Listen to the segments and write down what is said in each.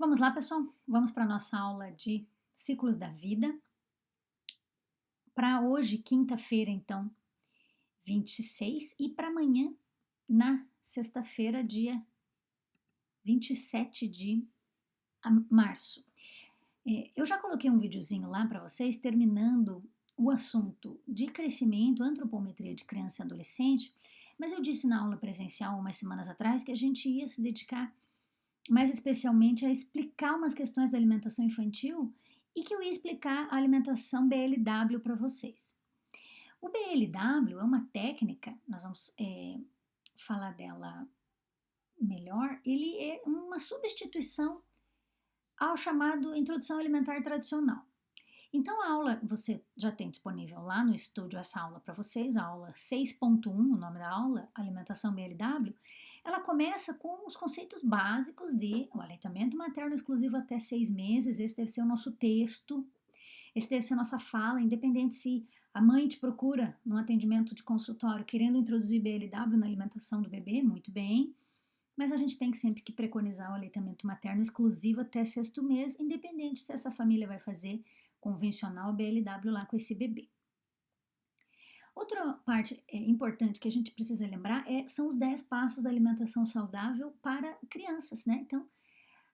Vamos lá, pessoal? Vamos para a nossa aula de ciclos da vida. Para hoje, quinta-feira, então, 26, e para amanhã, na sexta-feira, dia 27 de março. Eu já coloquei um videozinho lá para vocês, terminando o assunto de crescimento, antropometria de criança e adolescente, mas eu disse na aula presencial umas semanas atrás que a gente ia se dedicar mais especialmente a explicar umas questões da alimentação infantil e que eu ia explicar a alimentação BLW para vocês. O BLW é uma técnica, nós vamos falar dela melhor, ele é uma substituição ao chamado Introdução Alimentar Tradicional. Então a aula você já tem disponível lá no estúdio essa aula para vocês, a aula 6.1, o nome da aula, Alimentação BLW. Ela começa com os conceitos básicos de o aleitamento materno exclusivo até 6 meses, esse deve ser o nosso texto, esse deve ser a nossa fala, independente se a mãe te procura no atendimento de consultório querendo introduzir BLW na alimentação do bebê, muito bem, mas a gente tem que sempre que preconizar o aleitamento materno exclusivo até 6º mês, independente se essa família vai fazer convencional BLW lá com esse bebê. Outra parte importante que a gente precisa lembrar são os 10 passos da alimentação saudável para crianças, né? Então,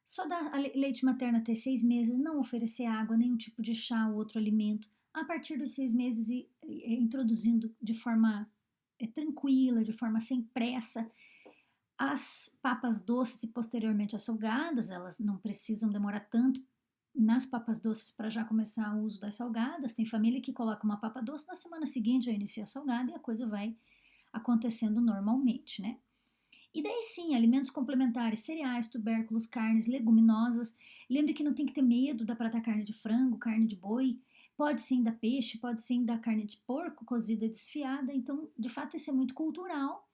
só dar leite materno até 6 meses, não oferecer água, nenhum tipo de chá ou outro alimento. A partir dos 6 meses, introduzindo de forma tranquila, de forma sem pressa, as papas doces e posteriormente as salgadas, elas não precisam demorar tanto nas papas doces para já começar o uso das salgadas. Tem família que coloca uma papa doce, na semana seguinte já inicia a salgada e a coisa vai acontecendo normalmente, né? E daí sim, alimentos complementares, cereais, tubérculos, carnes, leguminosas. Lembre que não tem que ter medo, dá para dar carne de frango, carne de boi, pode sim dar peixe, pode sim dar carne de porco cozida desfiada. Então, de fato, isso é muito cultural,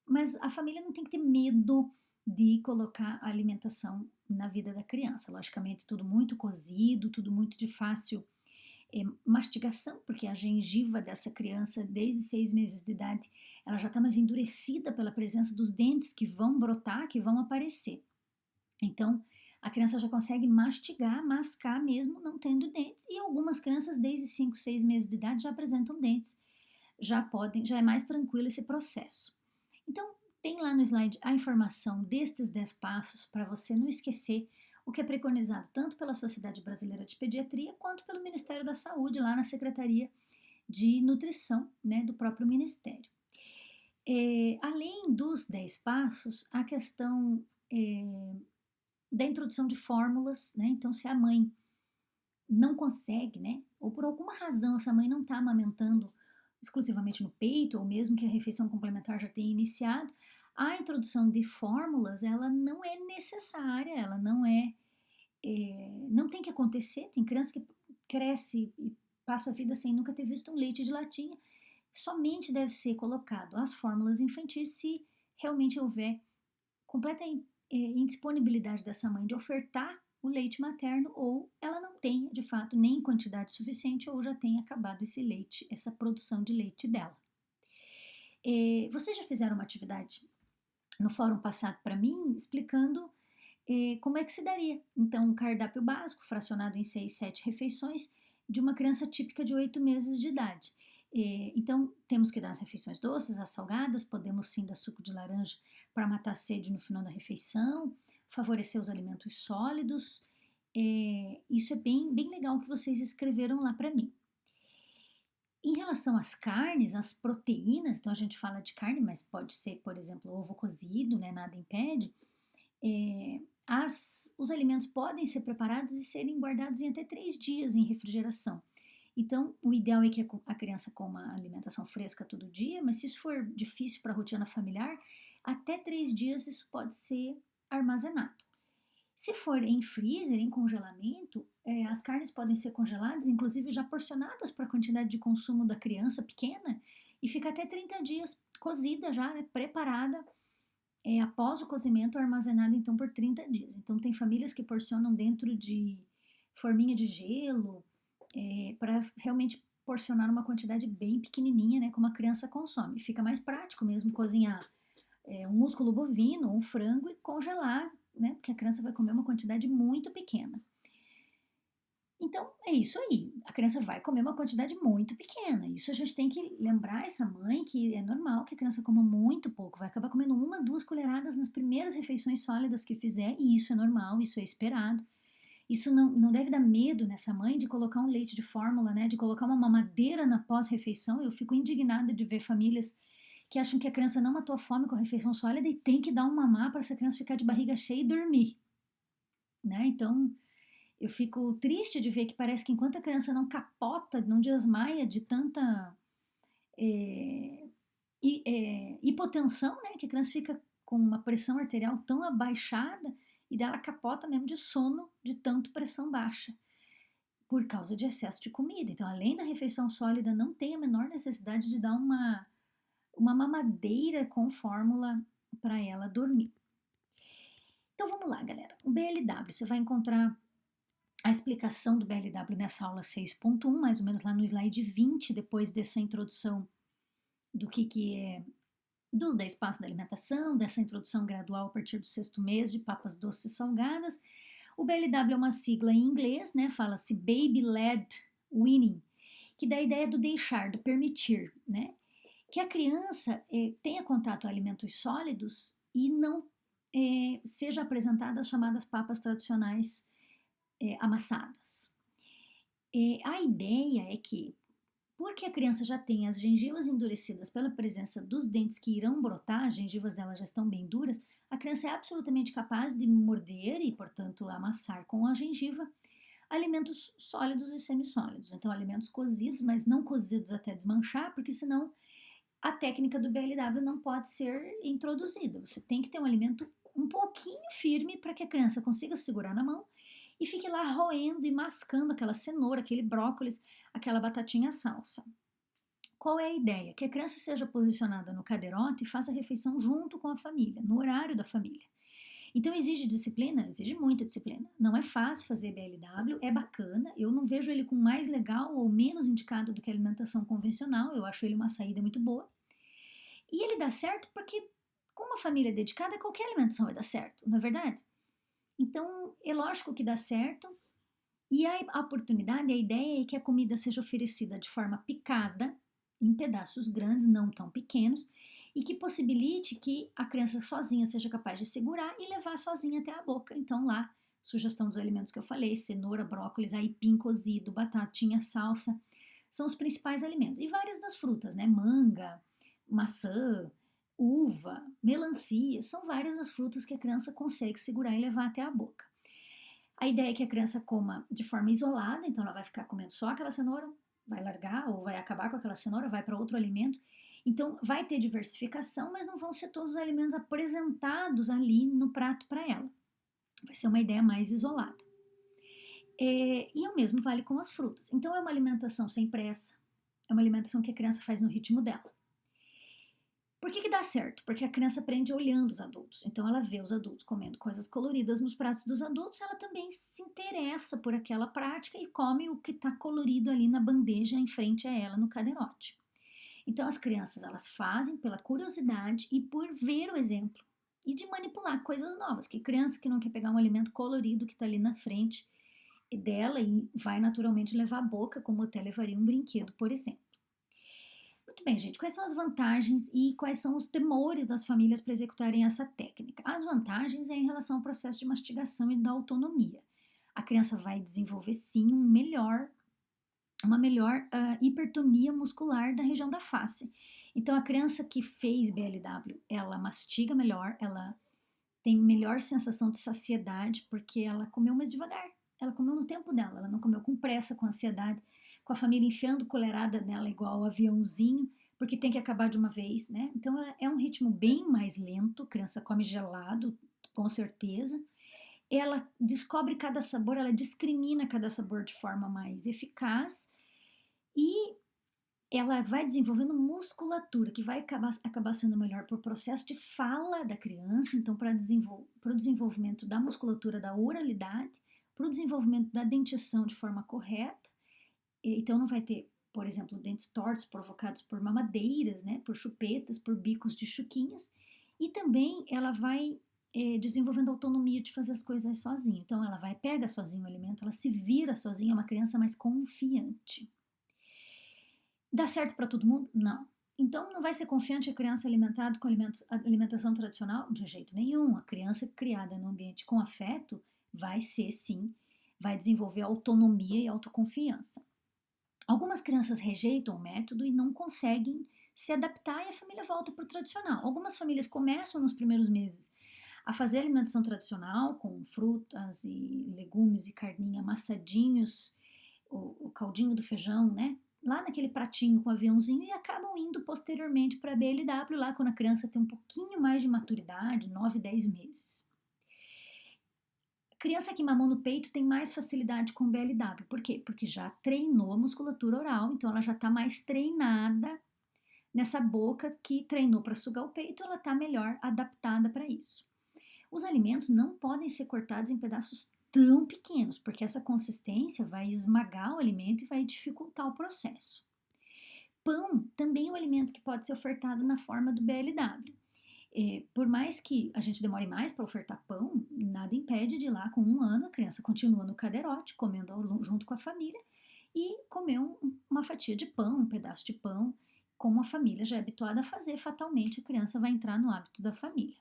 mas a família não tem que ter medo de colocar a alimentação na vida da criança. Logicamente, tudo muito cozido, tudo muito de fácil mastigação, porque a gengiva dessa criança, desde 6 meses de idade, ela já está mais endurecida pela presença dos dentes que vão brotar, que vão aparecer. Então, a criança já consegue mastigar, mascar mesmo não tendo dentes. E algumas crianças, desde 5, 6 meses de idade, já apresentam dentes. Já é mais tranquilo esse processo. Então, tem lá no slide a informação destes 10 passos para você não esquecer o que é preconizado tanto pela Sociedade Brasileira de Pediatria quanto pelo Ministério da Saúde, lá na Secretaria de Nutrição, né, do próprio Ministério. Além dos 10 passos, a questão da introdução de fórmulas, né? Então, se a mãe não consegue, né, ou por alguma razão essa mãe não está amamentando exclusivamente no peito, ou mesmo que a refeição complementar já tenha iniciado, a introdução de fórmulas, ela não é necessária, ela não tem que acontecer. Tem criança que cresce e passa a vida sem nunca ter visto um leite de latinha. Somente deve ser colocado as fórmulas infantis se realmente houver completa indisponibilidade dessa mãe de ofertar o leite materno, ou ela não tem, de fato, nem quantidade suficiente, ou já tem acabado esse leite, essa produção de leite dela. Vocês já fizeram uma atividade no fórum passado para mim, explicando como é que se daria. Então, um cardápio básico, fracionado em 6, 7 refeições, de uma criança típica de 8 meses de idade. Então, temos que dar as refeições doces, as salgadas, podemos sim dar suco de laranja para matar a sede no final da refeição, favorecer os alimentos sólidos. Isso é bem, bem legal que vocês escreveram lá para mim. Em relação às carnes, às proteínas, então a gente fala de carne, mas pode ser, por exemplo, ovo cozido, né, nada impede. Os alimentos podem ser preparados e serem guardados em até 3 dias em refrigeração. Então, o ideal é que a criança coma alimentação fresca todo dia, mas se isso for difícil para a rotina familiar, até 3 dias isso pode ser armazenado. Se for em freezer, em congelamento, as carnes podem ser congeladas, inclusive já porcionadas para a quantidade de consumo da criança pequena, e fica até 30 dias cozida já, né, preparada, após o cozimento, armazenado então por 30 dias. Então tem famílias que porcionam dentro de forminha de gelo, para realmente porcionar uma quantidade bem pequenininha, né, como a criança consome. Fica mais prático mesmo cozinhar um músculo bovino, um frango, e congelar né? Porque a criança vai comer uma quantidade muito pequena. Então, é isso aí. A criança vai comer uma quantidade muito pequena. Isso a gente tem que lembrar essa mãe que é normal que a criança coma muito pouco. Vai acabar comendo 1, 2 colheradas nas primeiras refeições sólidas que fizer, e isso é normal, isso é esperado. Isso não deve dar medo nessa mãe de colocar um leite de fórmula, né? De colocar uma mamadeira na pós-refeição. Eu fico indignada de ver famílias que acham que a criança não matou a fome com a refeição sólida e tem que dar um mamar para essa criança ficar de barriga cheia e dormir, né? Então, eu fico triste de ver que parece que enquanto a criança não capota, não desmaia de tanta é, hipotensão, né? Que a criança fica com uma pressão arterial tão abaixada e dela capota mesmo de sono de tanto pressão baixa por causa de excesso de comida. Então, além da refeição sólida, não tem a menor necessidade de dar uma mamadeira com fórmula para ela dormir. Então, vamos lá, galera. O BLW, você vai encontrar a explicação do BLW nessa aula 6.1, mais ou menos lá no slide 20, depois dessa introdução do que é dos 10 passos da alimentação, dessa introdução gradual a partir do 6º mês de papas doces e salgadas. O BLW é uma sigla em inglês, né? Fala-se Baby Led Weaning, que dá a ideia do deixar, do permitir, né? Que a criança tenha contato a alimentos sólidos e não seja apresentada as chamadas papas tradicionais amassadas. A ideia é que, porque a criança já tem as gengivas endurecidas pela presença dos dentes que irão brotar, as gengivas dela já estão bem duras, a criança é absolutamente capaz de morder e, portanto, amassar com a gengiva alimentos sólidos e semissólidos. Então, alimentos cozidos, mas não cozidos até desmanchar, porque senão a técnica do BLW não pode ser introduzida. Você tem que ter um alimento um pouquinho firme para que a criança consiga segurar na mão e fique lá roendo e mascando aquela cenoura, aquele brócolis, aquela batatinha salsa. Qual é a ideia? Que a criança seja posicionada no cadeirote e faça a refeição junto com a família, no horário da família. Então exige disciplina? Exige muita disciplina. Não é fácil fazer BLW, é bacana, eu não vejo ele com mais legal ou menos indicado do que a alimentação convencional, eu acho ele uma saída muito boa. E ele dá certo porque, com uma família dedicada, qualquer alimentação vai dar certo, não é verdade? Então, é lógico que dá certo. E a oportunidade, a ideia é que a comida seja oferecida de forma picada, em pedaços grandes, não tão pequenos, e que possibilite que a criança sozinha seja capaz de segurar e levar sozinha até a boca. Então, lá, sugestão dos alimentos que eu falei: cenoura, brócolis, aipim cozido, batatinha, salsa, são os principais alimentos. E várias das frutas, né? Manga, maçã, uva, melancia, são várias das frutas que a criança consegue segurar e levar até a boca. A ideia é que a criança coma de forma isolada, então ela vai ficar comendo só aquela cenoura, vai largar ou vai acabar com aquela cenoura, vai para outro alimento. Então vai ter diversificação, mas não vão ser todos os alimentos apresentados ali no prato para ela. Vai ser uma ideia mais isolada. E o mesmo vale com as frutas. Então é uma alimentação sem pressa, é uma alimentação que a criança faz no ritmo dela. Por que dá certo? Porque a criança aprende olhando os adultos. Então ela vê os adultos comendo coisas coloridas nos pratos dos adultos, ela também se interessa por aquela prática e come o que está colorido ali na bandeja em frente a ela no cadeirote. Então as crianças, elas fazem pela curiosidade e por ver o exemplo e de manipular coisas novas. Que criança que não quer pegar um alimento colorido que está ali na frente dela e vai naturalmente levar à boca, como até levaria um brinquedo, por exemplo. Muito bem, gente, quais são as vantagens e quais são os temores das famílias para executarem essa técnica? As vantagens é em relação ao processo de mastigação e da autonomia. A criança vai desenvolver, sim, uma melhor hipertonia muscular da região da face. Então, a criança que fez BLW, ela mastiga melhor, ela tem melhor sensação de saciedade, porque ela comeu mais devagar, ela comeu no tempo dela, ela não comeu com pressa, com ansiedade, com a família enfiando colherada nela igual o aviãozinho, porque tem que acabar de uma vez, né? Então é um ritmo bem mais lento, a criança come gelado, com certeza. Ela descobre cada sabor, ela discrimina cada sabor de forma mais eficaz e ela vai desenvolvendo musculatura, que vai acabar sendo melhor para o processo de fala da criança, então para o desenvolvimento da musculatura da oralidade, para o desenvolvimento da dentição de forma correta. Então não vai ter, por exemplo, dentes tortos provocados por mamadeiras, né, por chupetas, por bicos de chuquinhas. E também ela vai desenvolvendo autonomia de fazer as coisas sozinha. Então, ela vai, pega sozinho o alimento, ela se vira sozinha, é uma criança mais confiante. Dá certo para todo mundo? Não. Então, não vai ser confiante a criança alimentada com alimentação tradicional? De jeito nenhum. A criança criada no ambiente com afeto vai ser, sim, vai desenvolver autonomia e autoconfiança. Algumas crianças rejeitam o método e não conseguem se adaptar e a família volta para o tradicional. Algumas famílias começam nos primeiros meses a fazer alimentação tradicional com frutas e legumes e carninha amassadinhos, o caldinho do feijão, né? Lá naquele pratinho com aviãozinho e acabam indo posteriormente para a BLW, lá quando a criança tem um pouquinho mais de maturidade, 9, 10 meses. A criança que mamou no peito tem mais facilidade com BLW. Por quê? Porque já treinou a musculatura oral, então ela já está mais treinada nessa boca que treinou para sugar o peito, ela está melhor adaptada para isso. Os alimentos não podem ser cortados em pedaços tão pequenos, porque essa consistência vai esmagar o alimento e vai dificultar o processo. Pão também é um alimento que pode ser ofertado na forma do BLW. Por mais que a gente demore mais para ofertar pão, nada impede de ir lá com 1 ano a criança continua no cadeirote, comendo junto com a família e comer uma fatia de pão, um pedaço de pão, como a família já é habituada a fazer, fatalmente a criança vai entrar no hábito da família.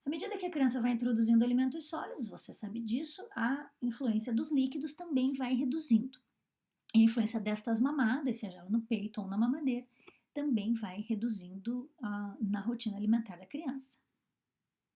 À medida que a criança vai introduzindo alimentos sólidos, você sabe disso, a influência dos líquidos também vai reduzindo. E a influência destas mamadas, seja ela no peito ou na mamadeira, também vai reduzindo na rotina alimentar da criança.